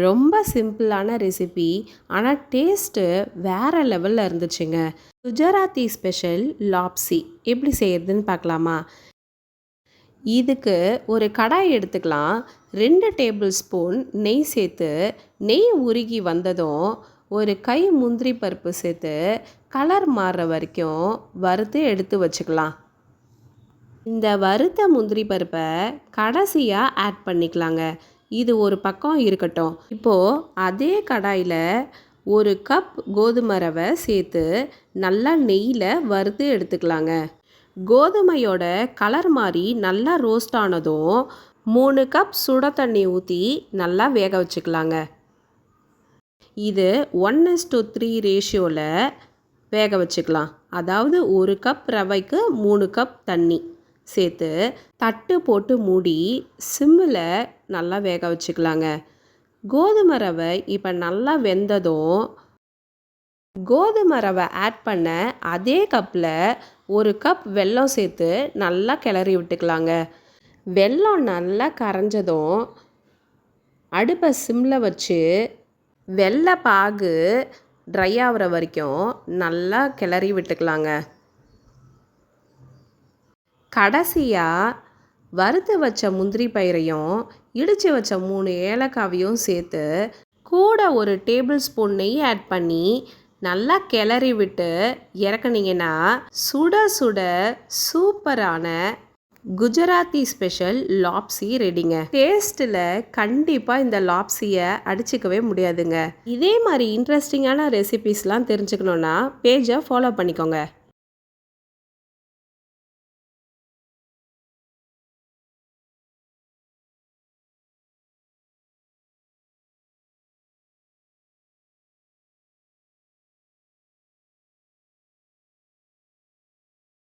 ரொம்ப சிம்பிளான ரெசிபி, ஆனால் டேஸ்ட்டு வேறு லெவலில் இருந்துச்சுங்க. குஜராத்தி ஸ்பெஷல் லாப்ஸி எப்படி செய்யறதுன்னு பார்க்கலாமா? இதுக்கு ஒரு கடாய் எடுத்துக்கலாம். 2 டேபிள் ஸ்பூன் நெய் சேர்த்து, நெய் உருகி வந்ததும் ஒரு கை முந்திரி பருப்பு சேர்த்து கலர் மாறுற வரைக்கும் வறுத்து எடுத்து வச்சுக்கலாம். இந்த வறுத்த முந்திரி பருப்பை கடைசியாக ஆட் பண்ணிக்கலாங்க. இது ஒரு பக்கம் இருக்கட்டும். இப்போது அதே கடாயில் ஒரு கப் கோதுமை ரவை சேர்த்து நல்லா நெய்யில் வறுத்து எடுத்துக்கலாங்க. கோதுமையோட கலர் மாதிரி நல்லா ரோஸ்ட் ஆனதும் 3 கப் சுட தண்ணி ஊற்றி நல்லா வேக வச்சுக்கலாங்க. இது 1:3 ரேஷியோவில் வேக வச்சுக்கலாம். அதாவது 1 கப் ரவைக்கு 3 கப் தண்ணி சேர்த்து தட்டு போட்டு மூடி சிம்மில் நல்லா வேக வச்சுக்கலாங்க. கோதுமை ரவை இப்போ நல்லா வெந்ததும் கோதுமை ரவை ஆட் பண்ண அதே கப்பில் 1 கப் வெல்லம் சேர்த்து நல்லா கிளறி விட்டுக்கலாங்க. வெல்லம் நல்லா கரைஞ்சதும் அடுப்பை சிம்மில் வச்சு வெள்ளை பாகு ட்ரை ஆகிற வரைக்கும் நல்லா கிளறி விட்டுக்கலாங்க. கடைசியாக வறுத்து வச்ச முந்திரி பயிரையும் இடித்து வச்ச 3 ஏலக்காவையும் சேர்த்து கூட ஒரு டேபிள் ஸ்பூன் நெய் ஆட் பண்ணி நல்லா கிளறி விட்டு இறக்குனீங்கன்னா சுட சுட சூப்பரான குஜராத்தி ஸ்பெஷல் லாப்ஸி ரெடிங்க. டேஸ்ட்டில் கண்டிப்பாக இந்த லாப்ஸியை அடிச்சிக்கவே முடியாதுங்க. இதே மாதிரி இன்ட்ரெஸ்டிங்கான ரெசிபீஸ்லாம் தெரிஞ்சுக்கணுன்னா பேஜை ஃபாலோ பண்ணிக்கோங்க.